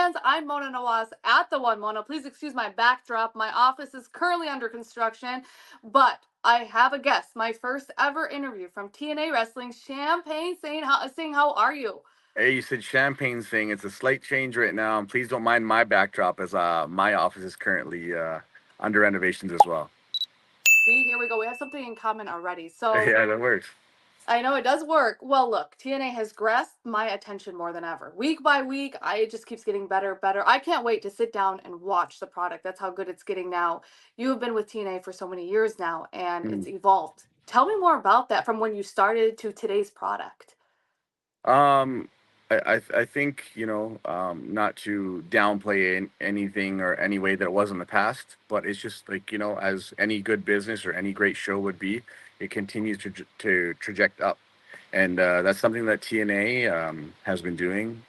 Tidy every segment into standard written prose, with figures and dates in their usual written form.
fans, I'm Mona Nawaz at TheOneMona. Please excuse my backdrop. My office is currently under construction, but I have a guest, my first ever interview from TNA Wrestling, Champagne Singh, how are you? Hey, you said champagne thing. It's a slight change right now, and please don't mind my backdrop as my office is currently under renovations as well. See, here we go. We have something in common already. So Yeah, that works. I know it does work. Well, look, TNA has grasped my attention more than ever. Week by week, it just keeps getting better, better. I can't wait to sit down and watch the product. That's how good it's getting now. You have been with TNA for so many years now, and Mm. it's evolved. Tell me more about that from when you started to today's product. Um, I think not to downplay anything or any way that it was in the past, but it's just like as any good business or any great show would be, it continues to traject up, and that's something that TNA has been doing.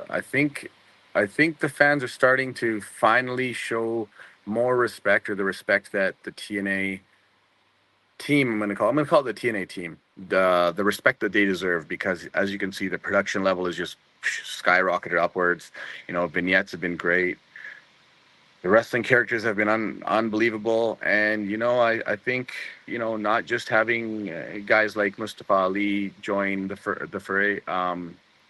I think the fans are starting to finally show more respect, or the respect that the TNA team I'm gonna call it the TNA team, the respect that they deserve, because as you can see, the production level is just skyrocketed upwards. Vignettes have been great. The wrestling characters have been unbelievable, and I think not just having guys like Mustafa Ali join the fray.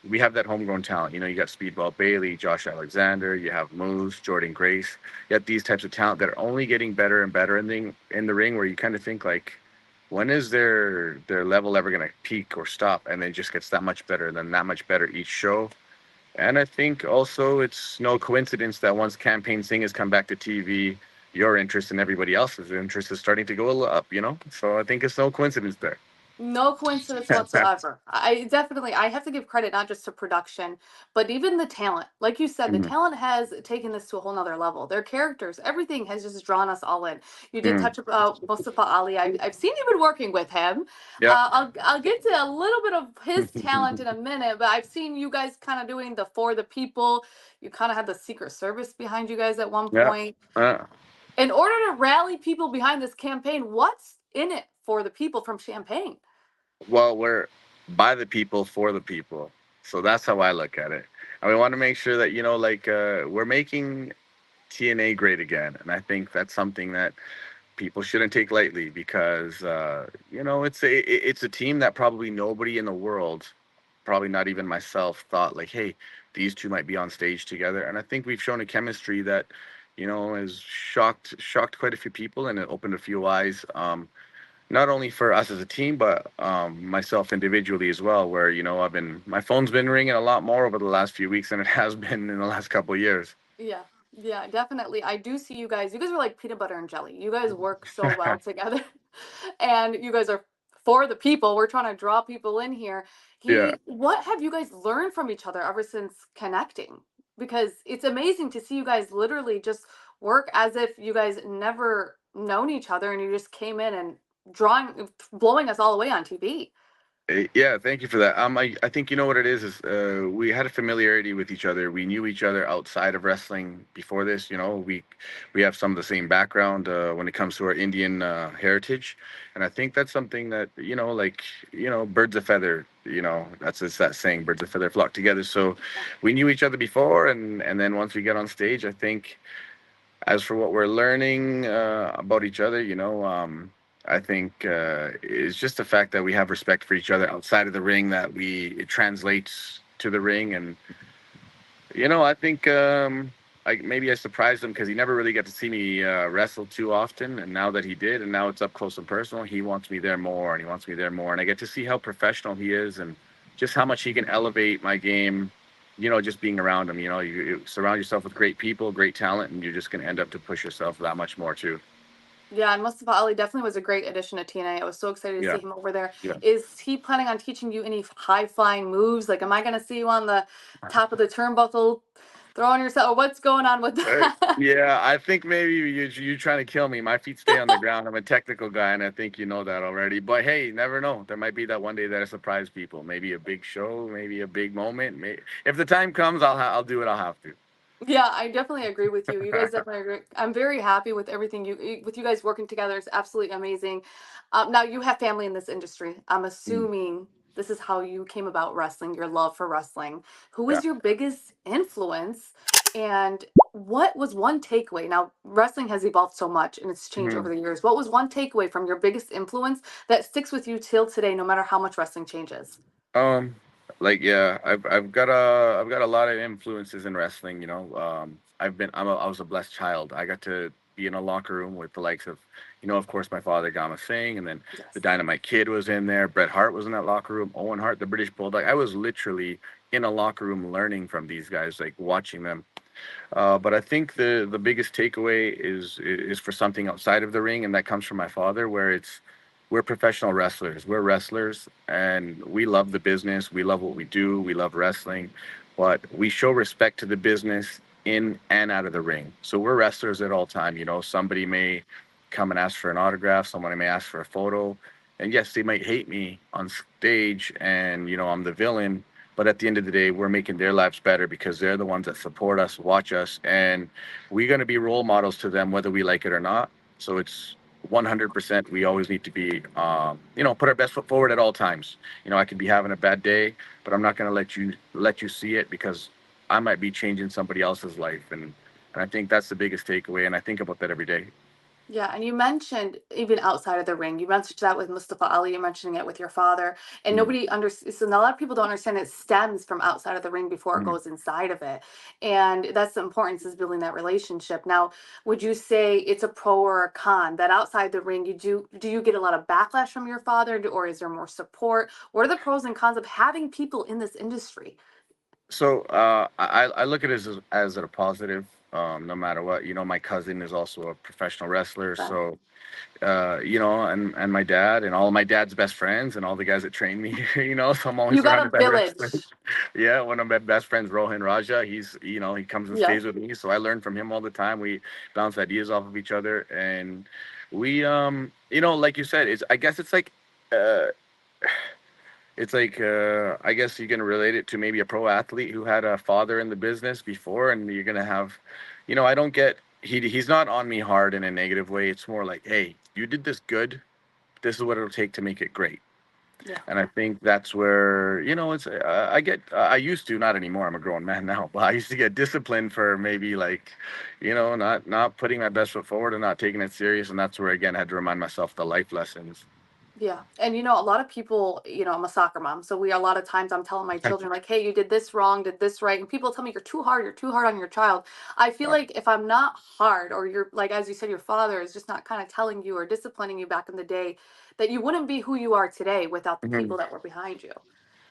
We have that homegrown talent. You got Speedball Bailey, Josh Alexander, you have Moose, Jordan Grace. You got these types of talent that are only getting better and better in the ring, where you kind of think like, when is their level ever going to peak or stop? And it just gets that much better, and then that much better each show. And I think also it's no coincidence that once Campaign Singh has come back to TV, your interest and everybody else's interest is starting to go a little up. So I think it's no coincidence there. No coincidence whatsoever. I have to give credit not just to production, but even the talent. Like you said, the Mhm. talent has taken this to a whole nother level. Their characters, everything has just drawn us all in. You did Mhm. touch about Mustafa Ali. I've seen you been working with him. Yeah. I'll get to a little bit of his talent in a minute, but I've seen you guys kind of doing the For the People. You kind of had the Secret Service behind you guys at one Yeah. point. Uh, In order to rally people behind this campaign, what's in it for the people from Champagne? well, we're by the people for the people. So that's how I look at it. And we want to make sure that, like, we're making TNA great again. And I think that's something that people shouldn't take lightly, because it's a team that probably nobody in the world, probably not even myself, thought like, hey, these two might be on stage together. And I think we've shown a chemistry that has shocked quite a few people, and it opened a few eyes, not only for us as a team, but myself individually as well, where my phone's been ringing a lot more over the last few weeks than it has been in the last couple of years. Yeah, yeah, definitely. I do see you guys. You guys are like peanut butter and jelly. You guys work so well together. And you guys are for the people. We're trying to draw people in here. Yeah. What have you guys learned from each other ever since connecting? Because it's amazing to see you guys literally just work as if you guys never known each other and you just came in and blowing us all away on TV. Yeah, thank you for that. I think you know what it is we had a familiarity with each other. We knew each other outside of wrestling before this. We have some of the same background when it comes to our Indian heritage, and I think that's something that like birds of feather. That's it's that saying, birds of feather flock together. So we knew each other before, and then once we get on stage, I think as for what we're learning about each other, I think it's just the fact that we have respect for each other outside of the ring, that it translates to the ring. And I think maybe I surprised him, because he never really got to see me wrestle too often, and now that he did, and now it's up close and personal, he wants me there more, and he wants me there more, and I get to see how professional he is, and just how much he can elevate my game. Just being around him. You surround yourself with great people, great talent, and you're just going to end up to push yourself that much more too. Yeah, and Mustafa Ali definitely was a great addition to TNA. I was so excited to see Yeah. him over there. Yeah. Is he planning on teaching you any high flying moves? Like, am I going to see you on the top of the turnbuckle throwing yourself? Or what's going on with that? Yeah, I think maybe you trying to kill me. My feet stay on the ground. I'm a technical guy, and I think you know that already. But hey, never know. There might be that one day that I surprise people. Maybe a big show, maybe a big moment. If the time comes, I'll do it. I'll have to. Yeah, I definitely agree with you. You guys definitely agree. I'm very happy with everything with you guys working together. It's absolutely amazing. Now you have family in this industry. I'm Mm. assuming this is how you came about wrestling, your love for wrestling. Who Yeah. is your biggest influence And what was one takeaway? Now, wrestling has evolved so much and it's changed over Mhm. the years. What was one takeaway from your biggest influence that sticks with you till today, no matter how much wrestling changes? Um, like yeah, I've got a lot of influences in wrestling. I was a blessed child. I got to be in a locker room with the likes of, of course, my father, Gama Singh, and then the Yes. Dynamite Kid was in there. Bret Hart was in that locker room. Owen Hart, the British Bulldog. I was literally in a locker room learning from these guys, like watching them. But I think the biggest takeaway is for something outside of the ring, and that comes from my father, where it's we're professional wrestlers. We're wrestlers, and we love the business. We love what we do. We love wrestling, but we show respect to the business in and out of the ring. So we're wrestlers at all time. Somebody may come and ask for an autograph. Someone may ask for a photo, and yes, they might hate me on stage, and I'm the villain, but at the end of the day, we're making their lives better because they're the ones that support us, watch us, and we're going to be role models to them whether we like it or not. So it's 100%. We always need to be, put our best foot forward at all times. I could be having a bad day, but I'm not going to let you see it because I might be changing somebody else's life, and I think that's the biggest takeaway. And I think about that every day. Yeah, and you mentioned even outside of the ring, you mentioned that with Mustafa Ali, you're mentioning it with your father, and Mm, nobody understands. So a lot of people don't understand it stems from outside of the ring before it mm. goes inside of it, and that's the importance is building that relationship. Now, would you say it's a pro or a con that outside the ring do you get a lot of backlash from your father, or is there more support? What are the pros and cons of having people in this industry? So I look at it as a positive. No matter what, my cousin is also a professional wrestler, Then so and my dad and all of my dad's best friends and all the guys that train me, so I'm always you got surrounded a by wrestlers. village. Yeah, one of my best friends, Rohan Raja, he comes and Yeah. stays with me, so I learn from him all the time. We bounce ideas off of each other, and we, like you said, I guess uh, I guess you can relate it to maybe a pro athlete who had a father in the business before, and you're gonna have, I don't get he's not on me hard in a negative way. It's more like, hey, you did this good. This is what it'll take to make it great. Yeah. And I think that's where it's I used to, not anymore. I'm a grown man now, but I used to get disciplined for maybe like, not putting my best foot forward and not taking it serious. And that's where again I had to remind myself the life lessons. Yeah. And a lot of people, I'm a soccer mom. So a lot of times I'm telling my children, like, hey, you did this wrong, did this right. And people tell me you're too hard on your child. I feel like if I'm not hard, or you're like, as you said, your father is just not kind of telling you or disciplining you back in the day, that you wouldn't be who you are today without the Mhm. people that were behind you.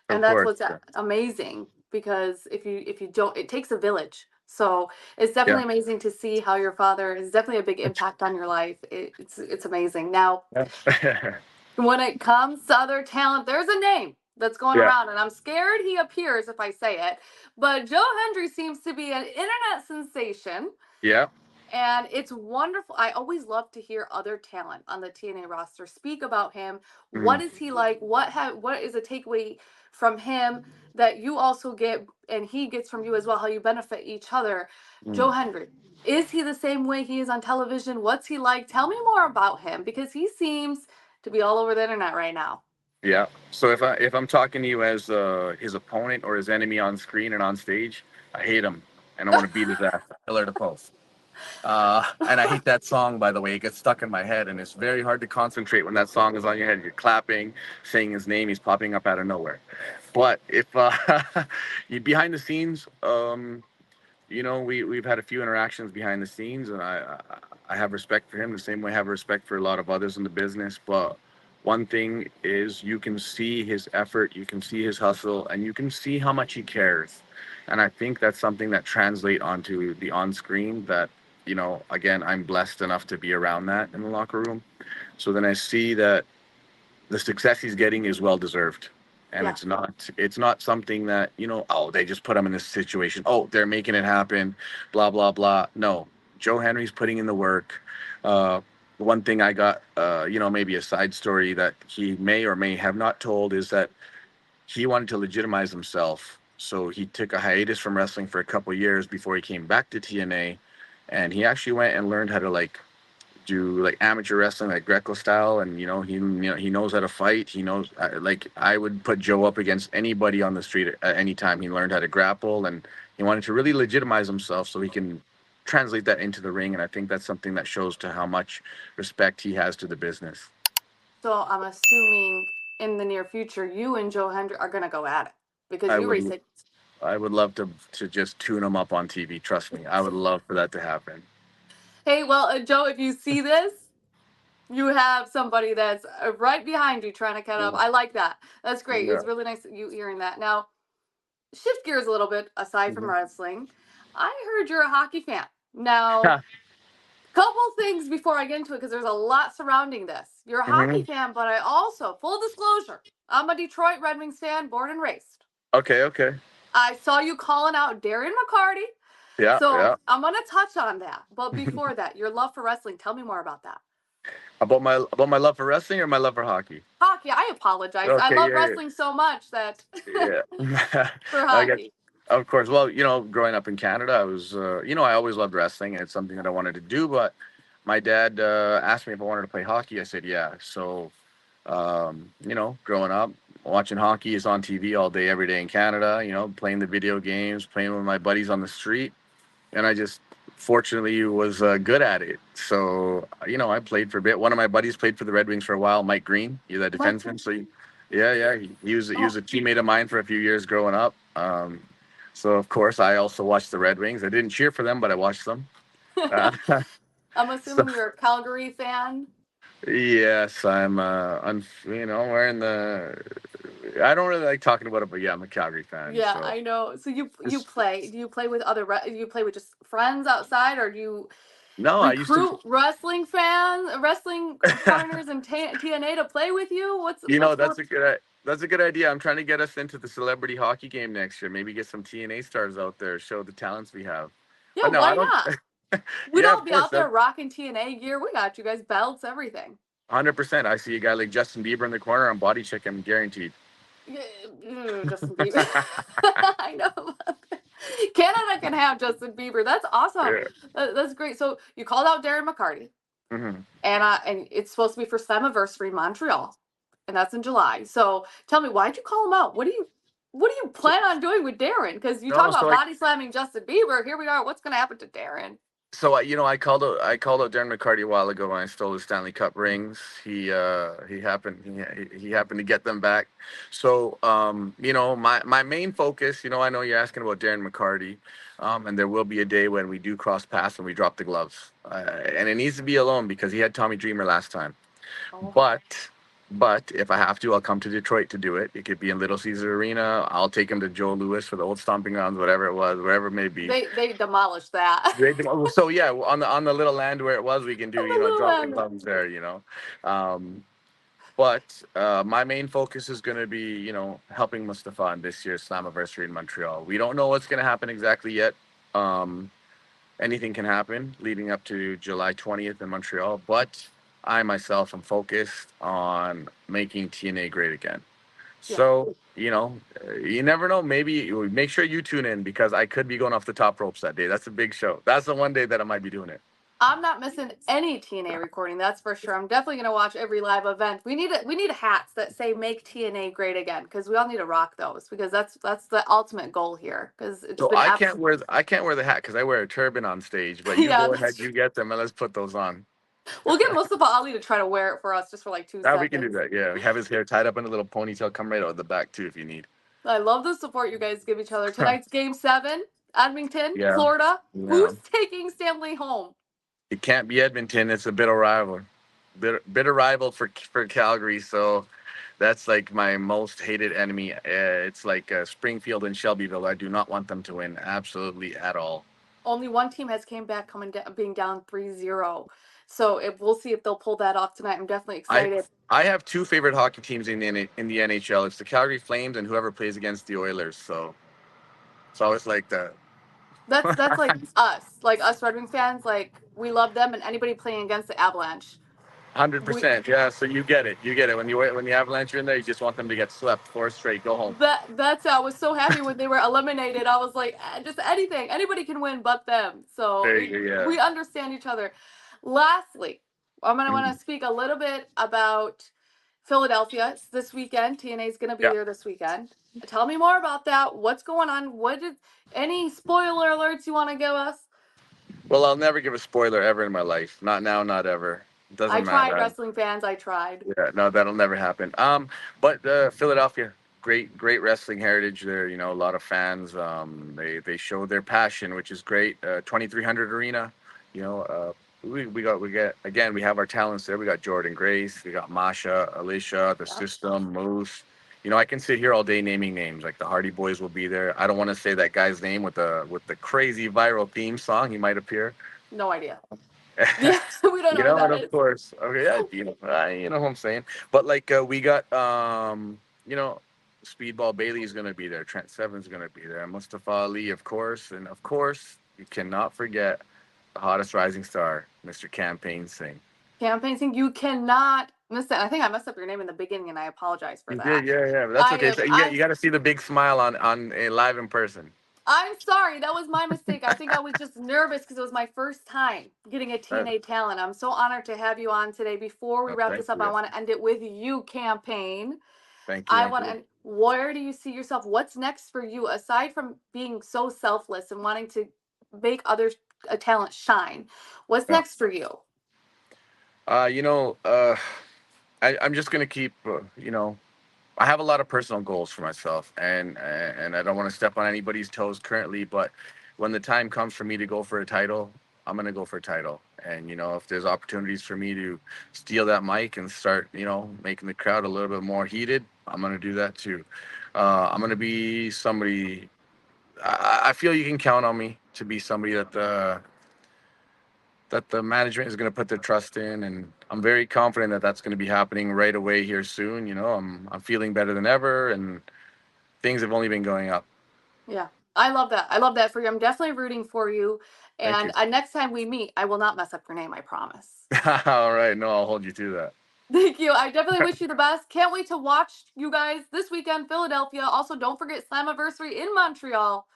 And Of that's course. what's Yeah. amazing because if you don't, it takes a village. So it's Yeah. definitely amazing to see how your father is definitely a big impact on your life. It's amazing. Now, Yeah. when it comes to other talent, there's a name that's going Yeah. around, and I'm scared he appears if I say it. But Joe Hendry seems to be an internet sensation, Yeah. and it's wonderful. I always love to hear other talent on the TNA roster speak about him. What Mhm. is he like? What is a takeaway from him that you also get and he gets from you as well? How you benefit each other. Joe Mhm. Hendry. Is he the same way he is on television? What's he like? Tell me more about him because he seems to be all over the internet right now. Yeah. So if I'm talking to you as his opponent or his enemy on screen and on stage, I hate him and I want to beat his ass, pillar to post. And I hate that song, by the way. It gets stuck in my head, and it's very hard to concentrate when that song is on your head. You're clapping, saying his name, he's popping up out of nowhere. But if you behind the scenes, we've had a few interactions behind the scenes, and I have respect for him the same way I have respect for a lot of others in the business. But one thing is, you can see his effort, you can see his hustle, and you can see how much he cares. And I think that's something that translate onto the on screen. That again, I'm blessed enough to be around that in the locker room. So then I see that the success he's getting is well deserved, and Yeah. it's not something that oh, they just put him in this situation, oh, they're making it happen, blah blah blah. No, Joe Henry's putting in the work. uh One thing I got, maybe a side story that he may or may have not told, is that he wanted to legitimize himself, so he took a hiatus from wrestling for a couple years before he came back to TNA, and he actually went and learned how to do like amateur wrestling, like Greco style, and he knows how to fight. He knows, like, I would put Joe up against anybody on the street at any time. He learned how to grapple, and He wanted to really legitimize himself so he can translate that into the ring. And I think that's something that shows to how much respect he has to the business. So I'm assuming in the near future, you and Joe Hendry are gonna go at it because I you would recently. I would love to just tune him up on TV. Trust me, I would love for that to happen. Hey, well, Joe, if you see this, you have somebody that's right behind you trying to cut up. I like that. That's great. It Yeah. was really nice you hearing that. Now, shift gears a little bit aside from Mhm. wrestling. I heard you're a hockey fan. Now, couple things before I get into it because there's a lot surrounding this. You're a hockey Mhm. fan, but I also, full disclosure, I'm a Detroit Red Wings fan, born and raised. Okay. Okay. I saw you calling out Darren McCarty, Yeah. so Yeah. I'm gonna touch on that. But before that, your love for wrestling. Tell me more about that. About my love for wrestling or my love for hockey. Hockey. I apologize. I Okay. love Yeah. wrestling so much that Yeah. Yeah. for I got. hockey. Of course. Well, growing up in Canada, I was, I always loved wrestling, and it's something that I wanted to do. But my dad asked me if I wanted to play hockey. I said yeah. So, growing up, watching hockey is on TV all day, every day in Canada. Playing the video games, playing with my buddies on the street, and I just fortunately was good at it. So, I played for a bit. One of my buddies played for the Red Wings for a while, Mike Green. He's a Mike. defenseman. So, yeah, yeah, he was Oh, a teammate of mine for a few years growing up. So of course I also watched the Red Wings. I didn't cheer for them, but I watched them. Uh, I'm so assuming you're a Calgary fan. yes, wearing the. I don't really like talking about it, but yeah, I'm a Calgary fan. Yeah, So I know. So you just play? Do you play with do you play with just friends outside, or do you no, I used to. recruit wrestling fans, wrestling partners, and TNA to play with you? What's That's work? a good idea. I'm trying to get us into the celebrity hockey game next year. Maybe get some TNA stars out there, show the talents we have. Yeah, But no, I why don't. not? We'd Yeah, all of be course. out there That rocking TNA gear. We got you guys, belts, everything. 100%. I see a guy like Justin Bieber in the corner. I'm body check him, guaranteed. Yeah, Justin Bieber. I know. Canada can have Justin Bieber. That's awesome. Yeah. That's great. So you called out Darren McCarty, Hmm. and it's supposed to be for Slammiversary in Montreal, and that's in July. So tell me, why'd you call him out? What do you So, plan on doing with Darren? Because you talk no, about so I body slamming Justin Bieber. Here we are. What's going to happen to Darren? I called out Darren McCarty a while ago when I stole his Stanley Cup rings. He happened to get them back. So my main focus, I know you're asking about Darren McCarty, and there will be a day when we do cross paths and we drop the gloves, and it needs to be alone because he had Tommy Dreamer last time. Oh. But if I have to, I'll come to Detroit to do it. It could be in Little Caesar Arena. I'll take him to Joe Louis for the old stomping grounds, whatever it was, wherever it may be. They demolished that. So yeah, on the little land where it was, we can do On the little dropping end. thumbs there. Um, but my main focus is going to be helping Mustafa in this year's Slammiversary in Montreal. We don't know what's going to happen exactly yet. Um, Anything can happen leading up to July 20th in Montreal, but I myself am focused on making TNA great again. Yeah. So, you never know. Maybe make sure you tune in because I could be going off the top ropes that day. That's a big show. That's the one day that I might be doing it. I'm not missing any TNA recording, that's for sure. I'm definitely gonna watch every live event. We need hats that say "Make TNA Great Again" because we all need to rock those because that's the ultimate goal here because it's So been I can't wear the hat because I wear a turban on stage. But you yeah. go That's ahead, true. you get them, and let's put those on. We'll get Mustafa Ali to try to wear it for us just for like two Now we can do seconds. that. Yeah, we have his hair tied up in a little ponytail. Come right out of the back too if you need. I love the support you guys give each other. Tonight's Game 7, Edmonton, Yeah, Florida. yeah. Who's taking Stanley home? It can't be Edmonton. It's a bitter rival. Bitter rival for Calgary. So that's like my most hated enemy. It's like Springfield and Shelbyville. I do not want them to win absolutely at all. Only one team has came back being down 3-0. So we'll see if they'll pull that off tonight. I'm definitely I excited. I have two favorite hockey teams in the NHL. It's the Calgary Flames and whoever plays against the Oilers. So it's always like that. That's like us Red Wings fans. Like we love them, and anybody playing against the Avalanche, hundred we percent. Yeah. So you get it. You get it. When the Avalanche are in there, you just want them to get swept 4 straight. Go home. that's I was so happy when they were eliminated. I was like, just anything, anybody can win but them. So There you go. we understand each other. Lastly, I'm gonna Yeah. want to speak a little bit about Philadelphia. It's this weekend. TNA is going to be Yeah. there this weekend. Tell me more about that. What's going on? Any spoiler alerts you want to give us? Well, I'll never give a spoiler ever in my life. Not now, not ever. It I doesn't tried, matter. wrestling fans. I tried. Yeah, no, that'll never happen. But Philadelphia, great wrestling heritage there. You know, a lot of fans. They show their passion, which is great. 2300 arena. You know, we get again. We have our talents there. We got Jordan Grace. We got Masha, Alicia, the Yep. System, Moose. You know, I can sit here all day naming names. Like the Hardy Boys will be there. I don't want to say that guy's name with the crazy viral theme song. He might appear. No idea. Yeah, we don't know You what know, and that of is. course, okay, yeah, you know what I'm saying. But like, we got, you know, Speedball Bailey is gonna be there. Trent Seven's gonna be there. Mustafa Ali, of course, and of course, you cannot forget the hottest rising star, Mr. Campaign Singh. Campaign Singh, you cannot miss it. I think I messed up your name in the beginning, and I apologize for You did, that. yeah, yeah. But that's I okay. am. So you got to see the big smile on live in person. I'm sorry. That was my mistake. I think I was just nervous because it was my first time getting a Uh, TNA talent. I'm so honored to have you on today. Before we wrap Thank this up, I you, want to end it with you, Campaign. thank you, I thank want you. to. Where do you see yourself? What's next for you aside from being so selfless and wanting to make other talent shine? What's Yeah. next for you? You know, I'm just gonna keep, I have a lot of personal goals for myself, and I don't want to step on anybody's toes currently. But when the time comes for me to go for a title, I'm gonna go for a title. And you know, if there's opportunities for me to steal that mic and start, making the crowd a little bit more heated, I'm gonna do that too. I'm gonna be somebody. I feel you can count on me to be somebody that the management is going to put their trust in, and I'm very confident that that's going to be happening right away here soon. You know, I'm feeling better than ever, and things have only been going up. Yeah, I love that. I love that for you. I'm definitely rooting for you. Thank And you. next time we meet, I will not mess up your name. I promise. All right, no, I'll hold you to that. Thank you. I definitely wish you the best. Can't wait to watch you guys this weekend, Philadelphia. Also, don't forget Slammiversary in Montreal.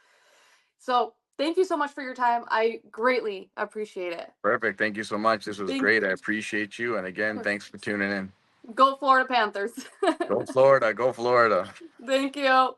So, thank you so much for your time. I greatly appreciate it. Perfect. Thank you so much. This was Thank great. I appreciate you, and again, you. thanks for tuning in. Go Florida Panthers. Go Florida. Go Florida. Thank you.